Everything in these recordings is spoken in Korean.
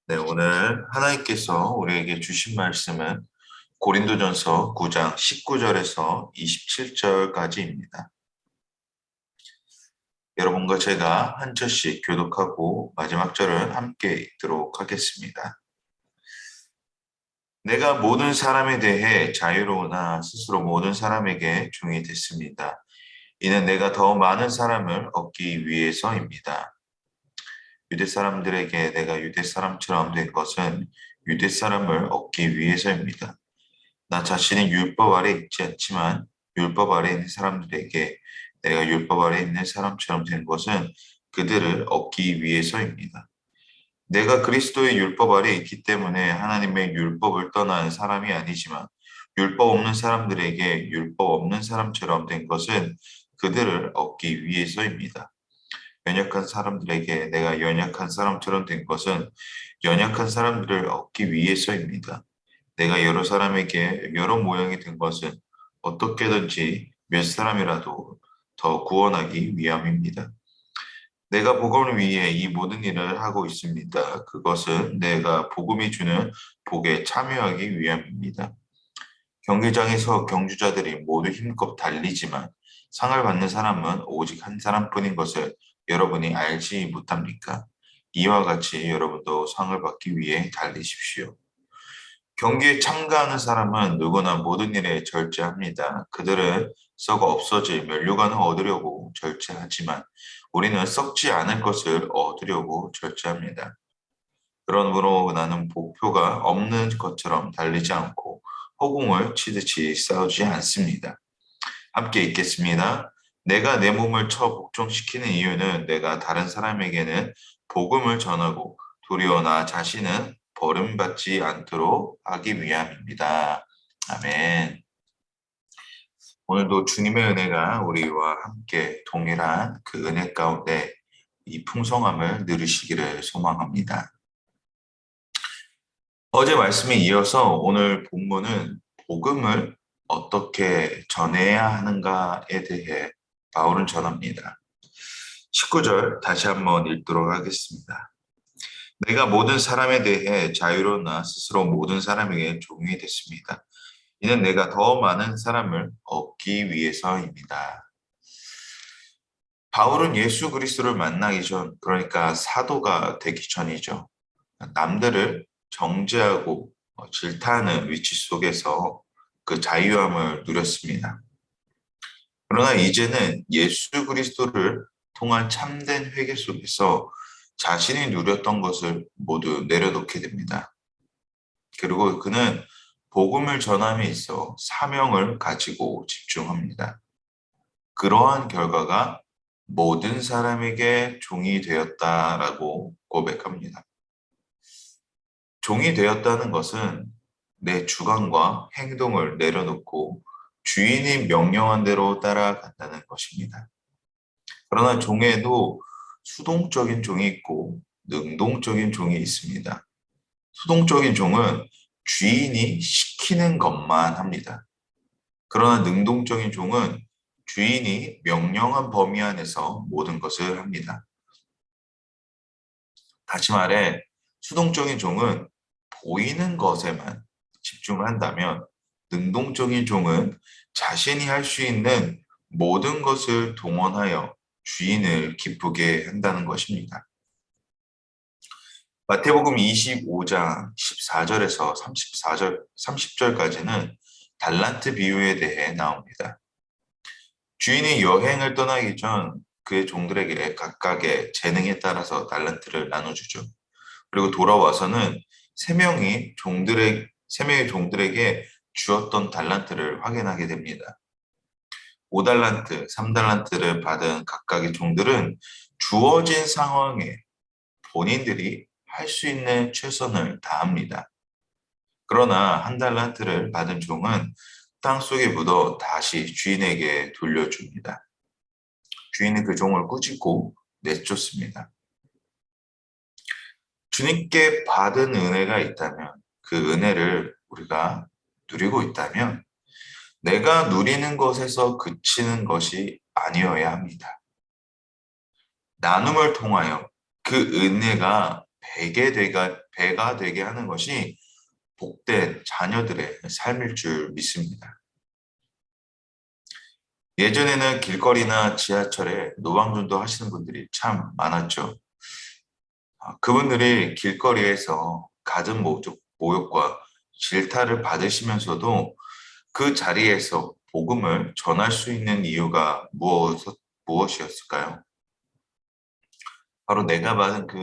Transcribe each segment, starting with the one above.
네, 오늘 하나님께서 우리에게 주신 말씀은 고린도전서 9장 19절에서 27절까지입니다. 여러분과 제가 한 절씩 교독하고 마지막 절은 함께 읽도록 하겠습니다. 내가 모든 사람에 대해 자유로우나 스스로 모든 사람에게 종이 됐습니다. 이는 내가 더 많은 사람을 얻기 위해서입니다. 유대 사람들에게 내가 유대 사람처럼 된 것은 유대 사람을 얻기 위해서입니다. 나 자신은 율법 아래 있지 않지만 율법 아래 있는 사람들에게 내가 율법 아래 있는 사람처럼 된 것은 그들을 얻기 위해서입니다. 내가 그리스도의 율법 아래 있기 때문에 하나님의 율법을 떠난 사람이 아니지만 율법 없는 사람들에게 율법 없는 사람처럼 된 것은 그들을 얻기 위해서입니다. 연약한 사람들에게 내가 연약한 사람처럼 된 것은 연약한 사람들을 얻기 위해서입니다. 내가 여러 사람에게 여러 모양이 된 것은 어떻게든지 몇 사람이라도 더 구원하기 위함입니다. 내가 복음을 위해 이 모든 일을 하고 있습니다. 그것은 내가 복음이 주는 복에 참여하기 위함입니다. 경기장에서 경주자들이 모두 힘껏 달리지만 상을 받는 사람은 오직 한 사람뿐인 것을 여러분이 알지 못합니까? 이와 같이 여러분도 상을 받기 위해 달리십시오. 경기에 참가하는 사람은 누구나 모든 일에 절제합니다. 그들은 썩어 없어질 면류관을 얻으려고 절제하지만 우리는 썩지 않을 것을 얻으려고 절제합니다. 그러므로 나는 목표가 없는 것처럼 달리지 않고 허공을 치듯이 싸우지 않습니다. 함께 읽겠습니다. 내가 내 몸을 복종시키는 이유는 내가 다른 사람에게는 복음을 전하고 도리어 나 자신은 버림받지 않도록 하기 위함입니다. 아멘. 오늘도 주님의 은혜가 우리와 함께 동일한 그 은혜 가운데 이 풍성함을 누리시기를 소망합니다. 어제 말씀에 이어서 오늘 본문은 복음을 어떻게 전해야 하는가에 대해 바울은 전합니다. 19절 다시 한번 읽도록 하겠습니다. 내가 모든 사람에 대해 자유로나 스스로 모든 사람에게 종이 됐습니다. 이는 내가 더 많은 사람을 얻기 위해서입니다. 바울은 예수 그리스도를 만나기 전, 그러니까 사도가 되기 전이죠. 남들을 정죄하고 질타하는 위치 속에서 그 자유함을 누렸습니다. 그러나 이제는 예수 그리스도를 통한 참된 회개 속에서 자신이 누렸던 것을 모두 내려놓게 됩니다. 그리고 그는 복음을 전함에 있어 사명을 가지고 집중합니다. 그러한 결과가 모든 사람에게 종이 되었다라고 고백합니다. 종이 되었다는 것은 내 주관과 행동을 내려놓고 주인이 명령한 대로 따라간다는 것입니다. 그러나 종에도 수동적인 종이 있고 능동적인 종이 있습니다. 수동적인 종은 주인이 시키는 것만 합니다. 그러나 능동적인 종은 주인이 명령한 범위 안에서 모든 것을 합니다. 다시 말해, 수동적인 종은 보이는 것에만 집중을 한다면, 능동적인 종은 자신이 할 수 있는 모든 것을 동원하여 주인을 기쁘게 한다는 것입니다. 마태복음 25장 14절에서 30절까지는 달란트 비유에 대해 나옵니다. 주인이 여행을 떠나기 전 그의 종들에게 각각의 재능에 따라서 달란트를 나눠주죠. 그리고 돌아와서는 세 명의 종들에게 주었던 달란트를 확인하게 됩니다. 5달란트, 3달란트를 받은 각각의 종들은 주어진 상황에 본인들이 할 수 있는 최선을 다합니다. 그러나 1달란트를 받은 종은 땅속에 묻어 다시 주인에게 돌려줍니다. 주인은 그 종을 꾸짖고 내쫓습니다. 주님께 받은 은혜가 있다면 그 은혜를 우리가 누리고 있다면 내가 누리는 것에서 그치는 것이 아니어야 합니다. 나눔을 통하여 그 은혜가 배가 되게 하는 것이 복된 자녀들의 삶일 줄 믿습니다. 예전에는 길거리나 지하철에 노방전도 하시는 분들이 참 많았죠. 그분들이 길거리에서 갖은 모욕과 질타를 받으시면서도 그 자리에서 복음을 전할 수 있는 이유가 무엇이었을까요? 바로 내가 받은 그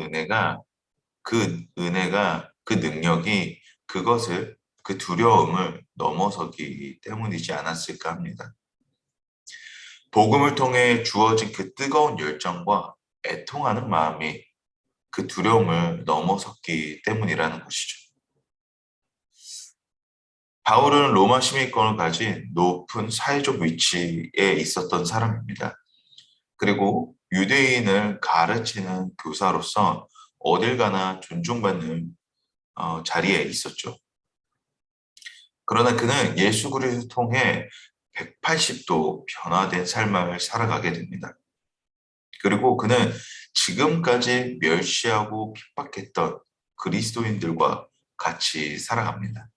능력이 그 두려움을 넘어서기 때문이지 않았을까 합니다. 복음을 통해 주어진 그 뜨거운 열정과 애통하는 마음이 그 두려움을 넘어섰기 때문이라는 것이죠. 바울은 로마 시민권을 가진 높은 사회적 위치에 있었던 사람입니다. 그리고 유대인을 가르치는 교사로서 어딜 가나 존중받는 자리에 있었죠. 그러나 그는 예수 그리스도를 통해 180도 변화된 삶을 살아가게 됩니다. 그리고 그는 지금까지 멸시하고 핍박했던 그리스도인들과 같이 살아갑니다.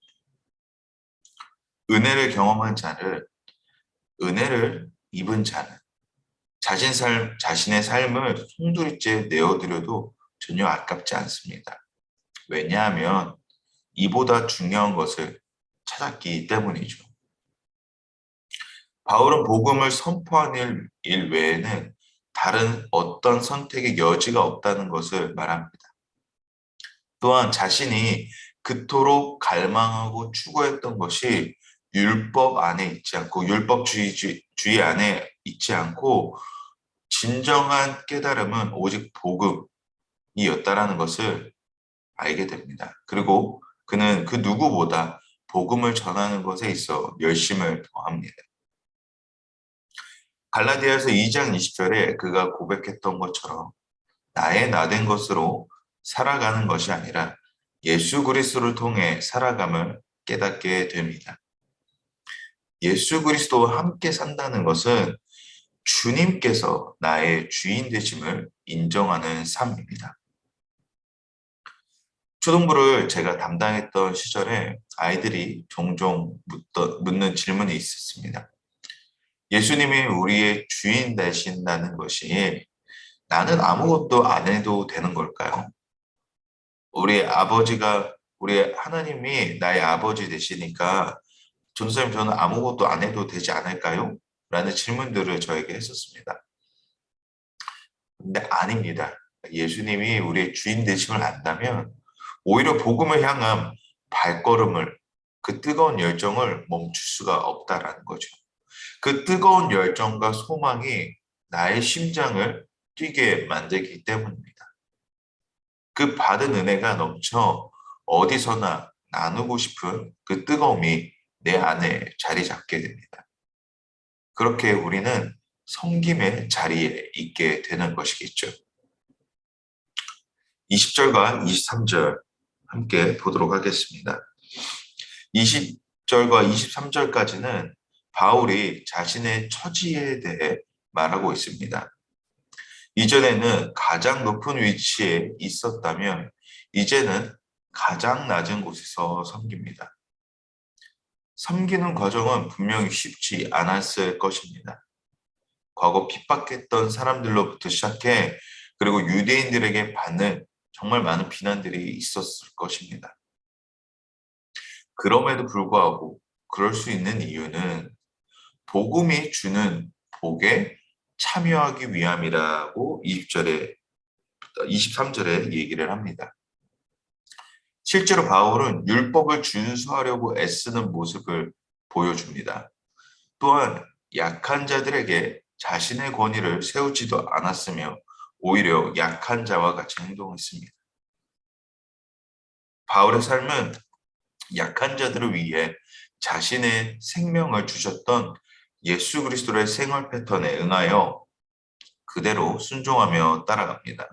은혜를 입은 자는 자신의 삶을 송두리째 내어드려도 전혀 아깝지 않습니다. 왜냐하면 이보다 중요한 것을 찾았기 때문이죠. 바울은 복음을 선포하는 일 외에는 다른 어떤 선택의 여지가 없다는 것을 말합니다. 또한 자신이 그토록 갈망하고 추구했던 것이 율법 안에 있지 않고 율법주의 안에 있지 않고 진정한 깨달음은 오직 복음이었다라는 것을 알게 됩니다. 그리고 그는 그 누구보다 복음을 전하는 것에 있어 열심을 더합니다. 갈라디아서 2장 20절에 그가 고백했던 것처럼 나의 나된 것으로 살아가는 것이 아니라 예수 그리스도를 통해 살아감을 깨닫게 됩니다. 예수 그리스도와 함께 산다는 것은 주님께서 나의 주인 되심을 인정하는 삶입니다. 초등부를 제가 담당했던 시절에 아이들이 종종 묻는 질문이 있었습니다. 예수님이 우리의 주인 되신다는 것이 나는 아무것도 안 해도 되는 걸까요? 우리 하나님이 나의 아버지 되시니까 전도사님 저는 아무것도 안 해도 되지 않을까요? 라는 질문들을 저에게 했었습니다. 근데 아닙니다. 예수님이 우리의 주인 되심을 안다면 오히려 복음을 향한 발걸음을 그 뜨거운 열정을 멈출 수가 없다라는 거죠. 그 뜨거운 열정과 소망이 나의 심장을 뛰게 만들기 때문입니다. 그 받은 은혜가 넘쳐 어디서나 나누고 싶은 그 뜨거움이 내 안에 자리 잡게 됩니다. 그렇게 우리는 섬김의 자리에 있게 되는 것이겠죠. 20절과 23절 함께 보도록 하겠습니다. 20절과 23절까지는 바울이 자신의 처지에 대해 말하고 있습니다. 이전에는 가장 높은 위치에 있었다면 이제는 가장 낮은 곳에서 섬깁니다. 섬기는 과정은 분명히 쉽지 않았을 것입니다. 과거 핍박했던 사람들로부터 시작해 그리고 유대인들에게 받는 정말 많은 비난들이 있었을 것입니다. 그럼에도 불구하고 그럴 수 있는 이유는 복음이 주는 복에 참여하기 위함이라고 23절에 얘기를 합니다. 실제로 바울은 율법을 준수하려고 애쓰는 모습을 보여줍니다. 또한 약한 자들에게 자신의 권위를 세우지도 않았으며 오히려 약한 자와 같이 행동했습니다. 바울의 삶은 약한 자들을 위해 자신의 생명을 주셨던 예수 그리스도의 생활 패턴에 응하여 그대로 순종하며 따라갑니다.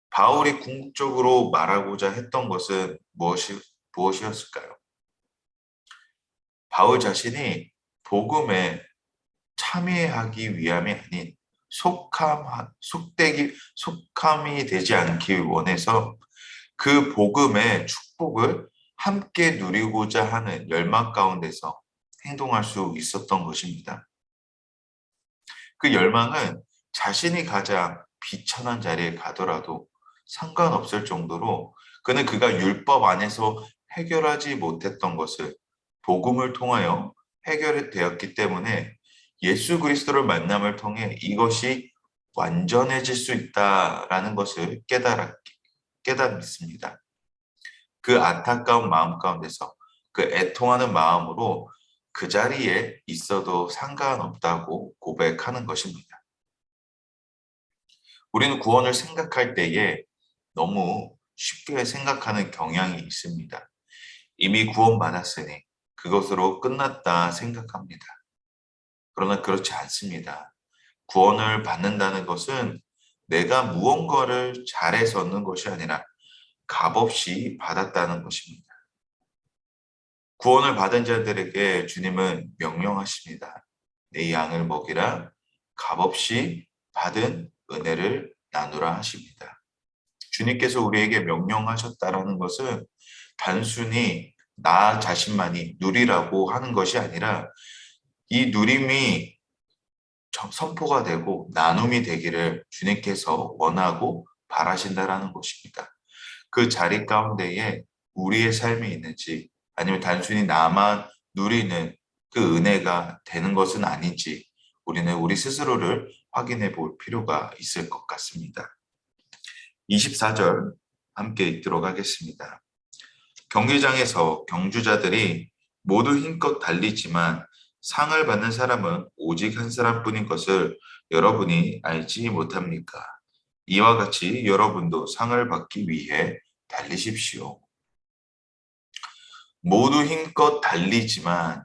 바울이 궁극적으로 말하고자 했던 것은 무엇이었을까요? 바울 자신이 복음에 참여하기 위함이 아닌 속함이 되지 않기 원해서 그 복음의 축복을 함께 누리고자 하는 열망 가운데서 행동할 수 있었던 것입니다. 그 열망은 자신이 가장 비천한 자리에 가더라도 상관없을 정도로 그가 율법 안에서 해결하지 못했던 것을 복음을 통하여 해결되었기 때문에 예수 그리스도를 만남을 통해 이것이 완전해질 수 있다라는 것을 깨닫습니다. 그 안타까운 마음 가운데서 그 애통하는 마음으로 그 자리에 있어도 상관없다고 고백하는 것입니다. 우리는 구원을 생각할 때에 너무 쉽게 생각하는 경향이 있습니다. 이미 구원받았으니 그것으로 끝났다 생각합니다. 그러나 그렇지 않습니다. 구원을 받는다는 것은 내가 무언가를 잘해서 얻는 것이 아니라 값없이 받았다는 것입니다. 구원을 받은 자들에게 주님은 명령하십니다. 내 양을 먹이라 값없이 받은 은혜를 나누라 하십니다. 주님께서 우리에게 명령하셨다라는 것은 단순히 나 자신만이 누리라고 하는 것이 아니라 이 누림이 선포가 되고 나눔이 되기를 주님께서 원하고 바라신다라는 것입니다. 그 자리 가운데에 우리의 삶이 있는지 아니면 단순히 나만 누리는 그 은혜가 되는 것은 아닌지 우리는 우리 스스로를 확인해 볼 필요가 있을 것 같습니다. 24절 함께 읽도록 하겠습니다. 경기장에서 경주자들이 모두 힘껏 달리지만 상을 받는 사람은 오직 한 사람뿐인 것을 여러분이 알지 못합니까? 이와 같이 여러분도 상을 받기 위해 달리십시오. 모두 힘껏 달리지만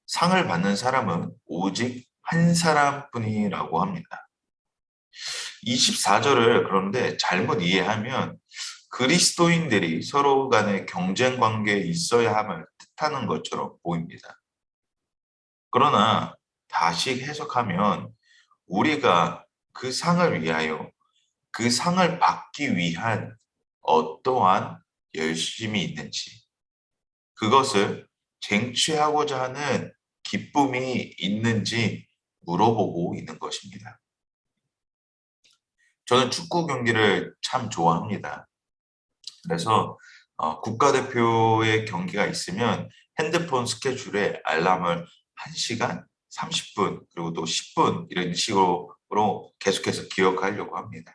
상을 받는 사람은 오직 한 사람뿐이라고 합니다. 24절을 그런데 잘못 이해하면 그리스도인들이 서로 간의 경쟁 관계에 있어야 함을 뜻하는 것처럼 보입니다. 그러나 다시 해석하면 우리가 그 상을 위하여 그 상을 받기 위한 어떠한 열심이 있는지 그것을 쟁취하고자 하는 기쁨이 있는지 물어보고 있는 것입니다. 저는 축구 경기를 참 좋아합니다. 그래서 국가대표의 경기가 있으면 핸드폰 스케줄에 알람을 1시간, 30분, 그리고 또 10분 이런 식으로 계속해서 기억하려고 합니다.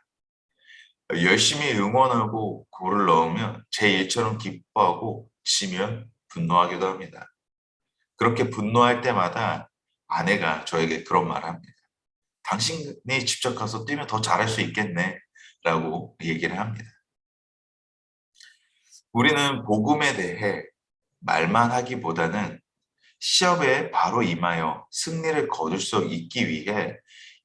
열심히 응원하고 골을 넣으면 제 일처럼 기뻐하고 지면 분노하기도 합니다. 그렇게 분노할 때마다 아내가 저에게 그런 말을 합니다. 당신이 직접 가서 뛰면 더 잘할 수 있겠네 라고 얘기를 합니다. 우리는 복음에 대해 말만 하기보다는 시험에 바로 임하여 승리를 거둘 수 있기 위해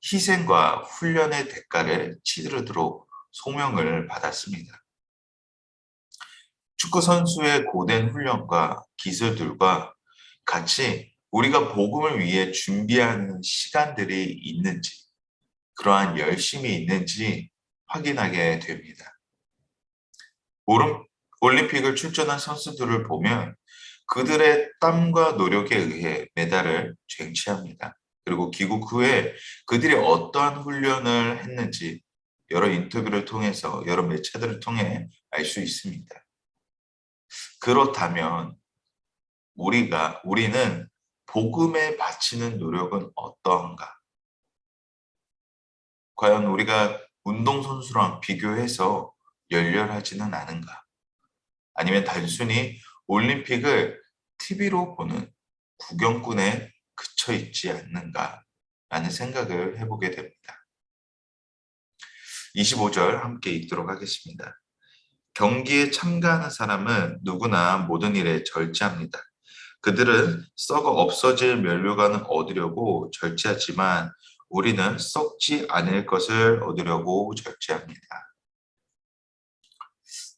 희생과 훈련의 대가를 치르도록 소명을 받았습니다. 축구 선수의 고된 훈련과 기술들과 같이 우리가 복음을 위해 준비하는 시간들이 있는지, 그러한 열심이 있는지 확인하게 됩니다. 올림픽을 출전한 선수들을 보면 그들의 땀과 노력에 의해 메달을 쟁취합니다. 그리고 귀국 후에 그들이 어떠한 훈련을 했는지 여러 인터뷰를 통해서 여러 매체들을 통해 알 수 있습니다. 그렇다면 우리는 복음에 바치는 노력은 어떠한가? 과연 우리가 운동선수랑 비교해서 열렬하지는 않은가? 아니면 단순히 올림픽을 TV로 보는 구경꾼에 그쳐 있지 않는가? 라는 생각을 해보게 됩니다. 25절 함께 읽도록 하겠습니다. 경기에 참가하는 사람은 누구나 모든 일에 절제합니다. 그들은 썩어 없어질 면류관을 얻으려고 절제하지만 우리는 썩지 않을 것을 얻으려고 절제합니다.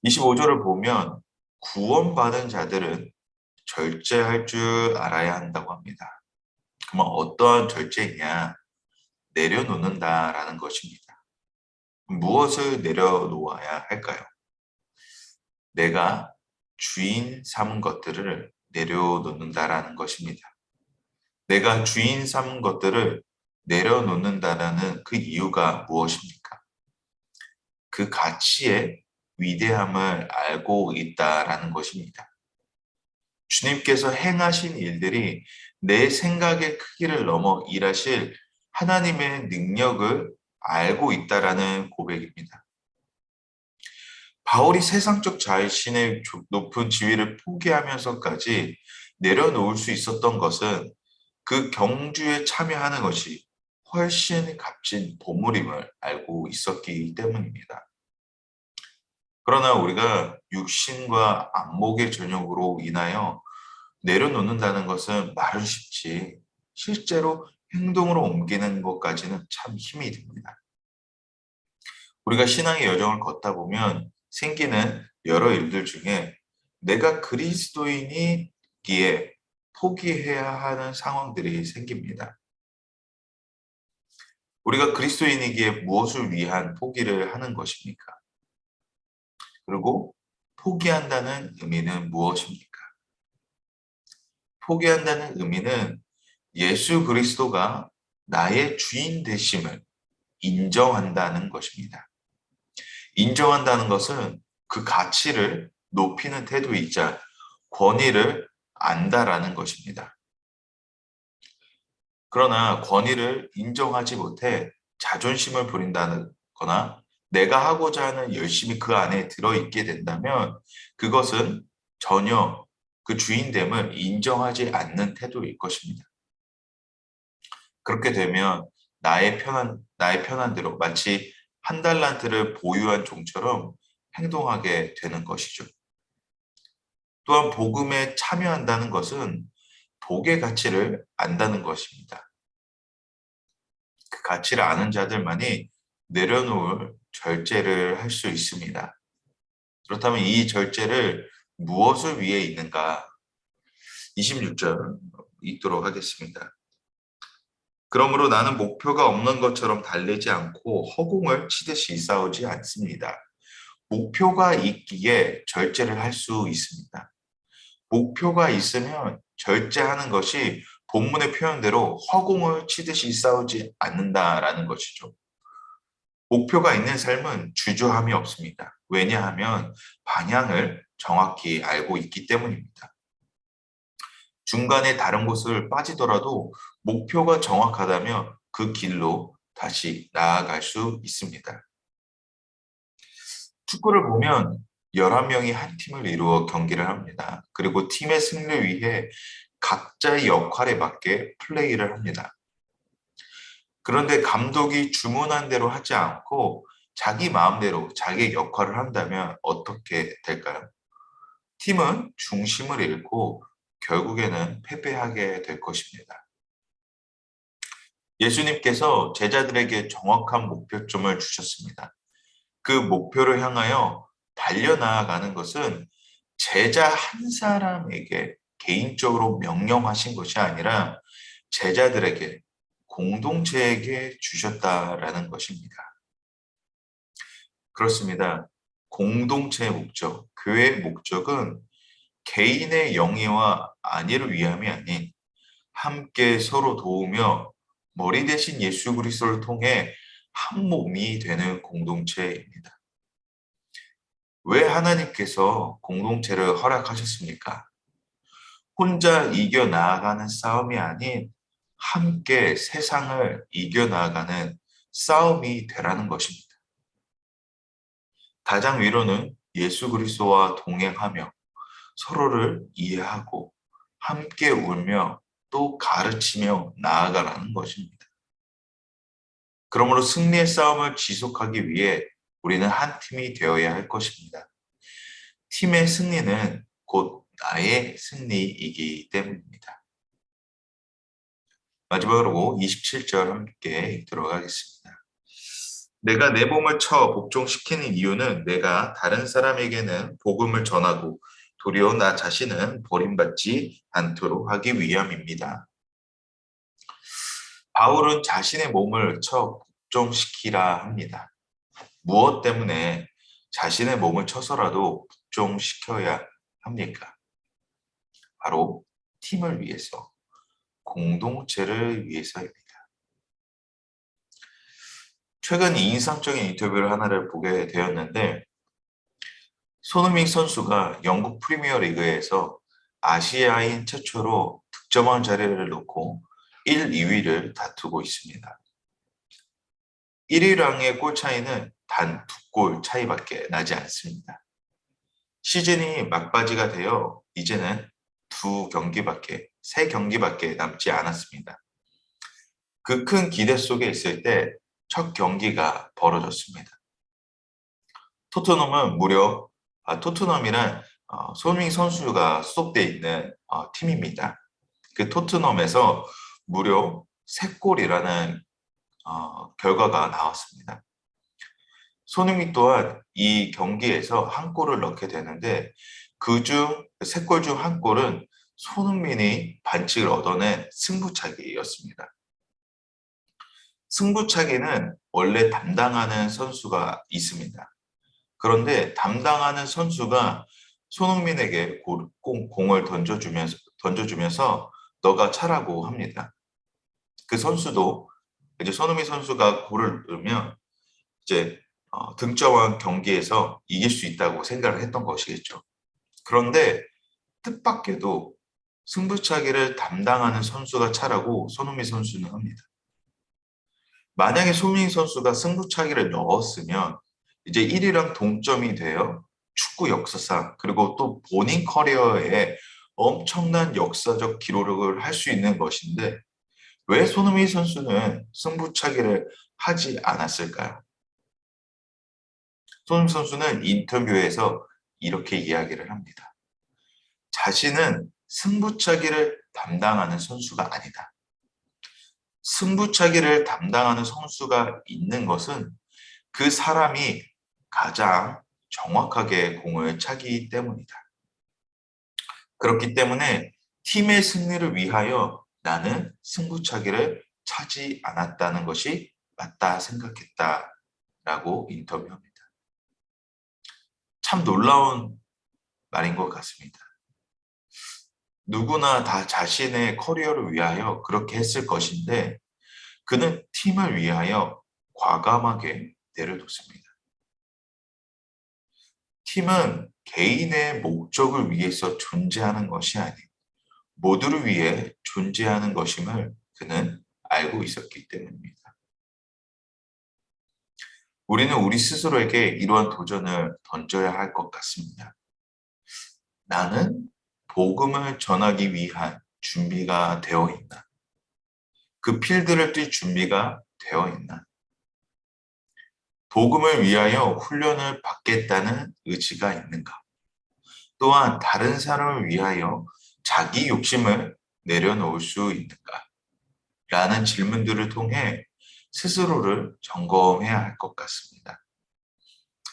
25절을 보면 구원받은 자들은 절제할 줄 알아야 한다고 합니다. 그러면 어떠한 절제냐? 내려놓는다라는 것입니다. 무엇을 내려놓아야 할까요? 내가 주인 삼은 것들을 내려놓는다라는 것입니다. 내가 주인 삼은 것들을 내려놓는다라는 그 이유가 무엇입니까? 그 가치의 위대함을 알고 있다라는 것입니다. 주님께서 행하신 일들이 내 생각의 크기를 넘어 일하실 하나님의 능력을 알고 있다라는 고백입니다. 바울이 세상적 자신의 높은 지위를 포기하면서까지 내려놓을 수 있었던 것은 그 경주에 참여하는 것이 훨씬 값진 보물임을 알고 있었기 때문입니다. 그러나 우리가 육신과 안목의 전역으로 인하여 내려놓는다는 것은 말은 쉽지 실제로 행동으로 옮기는 것까지는 참 힘이 듭니다. 우리가 신앙의 여정을 걷다 보면 생기는 여러 일들 중에 내가 그리스도인이기에 포기해야 하는 상황들이 생깁니다. 우리가 그리스도인이기에 무엇을 위한 포기를 하는 것입니까? 그리고 포기한다는 의미는 무엇입니까? 포기한다는 의미는 예수 그리스도가 나의 주인 되심을 인정한다는 것입니다. 인정한다는 것은 그 가치를 높이는 태도이자 권위를 안다라는 것입니다. 그러나 권위를 인정하지 못해 자존심을 부린다거나 내가 하고자 하는 열심이 그 안에 들어있게 된다면 그것은 전혀 그 주인됨을 인정하지 않는 태도일 것입니다. 그렇게 되면 나의 편한대로 마치 한 달란트를 보유한 종처럼 행동하게 되는 것이죠. 또한 복음에 참여한다는 것은 복의 가치를 안다는 것입니다. 그 가치를 아는 자들만이 내려놓을 절제를 할 수 있습니다. 그렇다면 이 절제를 무엇을 위해 있는가? 26절 읽도록 하겠습니다. 그러므로 나는 목표가 없는 것처럼 달리지 않고 허공을 치듯이 싸우지 않습니다. 목표가 있기에 절제를 할 수 있습니다. 목표가 있으면 절제하는 것이 본문의 표현대로 허공을 치듯이 싸우지 않는다라는 것이죠. 목표가 있는 삶은 주저함이 없습니다. 왜냐하면 방향을 정확히 알고 있기 때문입니다. 중간에 다른 곳을 빠지더라도 목표가 정확하다면 그 길로 다시 나아갈 수 있습니다. 축구를 보면 11명이 한 팀을 이루어 경기를 합니다. 그리고 팀의 승리를 위해 각자의 역할에 맞게 플레이를 합니다. 그런데 감독이 주문한 대로 하지 않고 자기 마음대로 자기의 역할을 한다면 어떻게 될까요? 팀은 중심을 잃고 결국에는 패배하게 될 것입니다. 예수님께서 제자들에게 정확한 목표점을 주셨습니다. 그 목표를 향하여 달려나아가는 것은 제자 한 사람에게 개인적으로 명령하신 것이 아니라 제자들에게 공동체에게 주셨다라는 것입니다. 그렇습니다. 공동체의 목적, 교회의 목적은 개인의 영예와 안위를 위함이 아닌 함께 서로 도우며 머리 대신 예수 그리스도를 통해 한 몸이 되는 공동체입니다. 왜 하나님께서 공동체를 허락하셨습니까? 혼자 이겨나가는 싸움이 아닌 함께 세상을 이겨나가는 싸움이 되라는 것입니다. 가장 위로는 예수 그리스도와 동행하며 서로를 이해하고 함께 울며 또 가르치며 나아가라는 것입니다. 그러므로 승리의 싸움을 지속하기 위해 우리는 한 팀이 되어야 할 것입니다. 팀의 승리는 곧 나의 승리이기 때문입니다. 마지막으로 27절 함께 읽도록 하겠습니다. 내가 내 몸을 쳐 복종시키는 이유는 내가 다른 사람에게는 복음을 전하고 도리어 나 자신은 버림받지 않도록 하기 위함입니다. 바울은 자신의 몸을 쳐 복종시키라 합니다. 무엇 때문에 자신의 몸을 쳐서라도 복종시켜야 합니까? 바로 팀을 위해서, 공동체를 위해서입니다. 최근 인상적인 인터뷰를 하나를 보게 되었는데, 손흥민 선수가 영국 프리미어리그에서 아시아인 최초로 득점왕 자리를 놓고 1, 2위를 다투고 있습니다. 1위랑의 골 차이는 단 2골 차이밖에 나지 않습니다. 시즌이 막바지가 되어 이제는 3경기밖에 남지 않았습니다. 그 큰 기대 속에 있을 때 첫 경기가 벌어졌습니다. 토트넘이란 손흥민 선수가 소속돼 있는 팀입니다. 그 토트넘에서 무려 3골이라는 결과가 나왔습니다. 손흥민 또한 이 경기에서 한 골을 넣게 되는데 그중 3골 중 한 골은 손흥민이 반칙을 얻어낸 승부차기였습니다. 승부차기는 원래 담당하는 선수가 있습니다. 그런데 담당하는 선수가 손흥민에게 공을 던져주면서 너가 차라고 합니다. 그 선수도 이제 손흥민 선수가 골을 넣으면 이제 득점왕 경기에서 이길 수 있다고 생각을 했던 것이겠죠. 그런데 뜻밖에도 승부차기를 담당하는 선수가 차라고 손흥민 선수는 합니다. 만약에 손흥민 선수가 승부차기를 넣었으면 이제 1위랑 동점이 되어 축구 역사상 그리고 또 본인 커리어에 엄청난 역사적 기록을 할 수 있는 것인데 왜 손흥민 선수는 승부차기를 하지 않았을까요? 손흥민 선수는 인터뷰에서 이렇게 이야기를 합니다. 자신은 승부차기를 담당하는 선수가 아니다. 승부차기를 담당하는 선수가 있는 것은 그 사람이 가장 정확하게 공을 차기 때문이다. 그렇기 때문에 팀의 승리를 위하여 나는 승부차기를 차지 않았다는 것이 맞다 생각했다라고 인터뷰합니다. 참 놀라운 말인 것 같습니다. 누구나 다 자신의 커리어를 위하여 그렇게 했을 것인데 그는 팀을 위하여 과감하게 내려뒀습니다. 팀은 개인의 목적을 위해서 존재하는 것이 아니고 모두를 위해 존재하는 것임을 그는 알고 있었기 때문입니다. 우리는 우리 스스로에게 이러한 도전을 던져야 할 것 같습니다. 나는 복음을 전하기 위한 준비가 되어 있나? 그 필드를 뛸 준비가 되어 있나? 복음을 위하여 훈련을 받겠다는 의지가 있는가? 또한 다른 사람을 위하여 자기 욕심을 내려놓을 수 있는가? 라는 질문들을 통해 스스로를 점검해야 할 것 같습니다.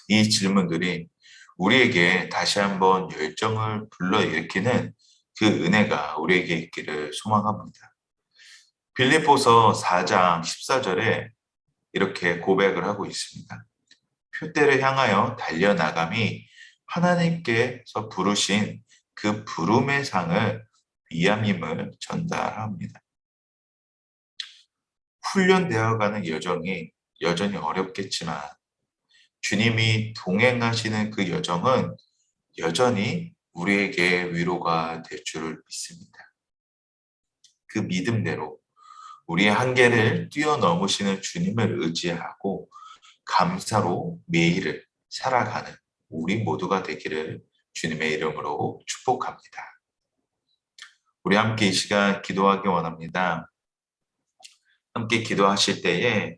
이 질문들이 우리에게 다시 한번 열정을 불러일으키는 그 은혜가 우리에게 있기를 소망합니다. 빌립보서 4장 14절에 이렇게 고백을 하고 있습니다. 표대를 향하여 달려나감이 하나님께서 부르신 그 부름의 상을 위함임을 전달합니다. 훈련되어가는 여정이 여전히 어렵겠지만 주님이 동행하시는 그 여정은 여전히 우리에게 위로가 될 줄을 믿습니다. 그 믿음대로 우리의 한계를 뛰어넘으시는 주님을 의지하고 감사로 매일을 살아가는 우리 모두가 되기를 주님의 이름으로 축복합니다. 우리 함께 이 시간 기도하기 원합니다. 함께 기도하실 때에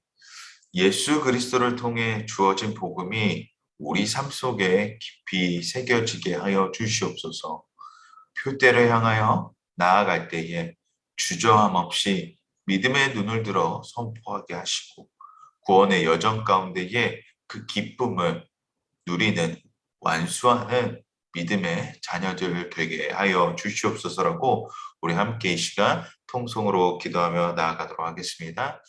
예수 그리스도를 통해 주어진 복음이 우리 삶 속에 깊이 새겨지게 하여 주시옵소서. 표대를 향하여 나아갈 때에 주저함 없이 믿음의 눈을 들어 선포하게 하시고 구원의 여정 가운데에 그 기쁨을 누리는 완수하는 믿음의 자녀들 되게 하여 주시옵소서라고 우리 함께 이 시간 통성으로 기도하며 나아가도록 하겠습니다.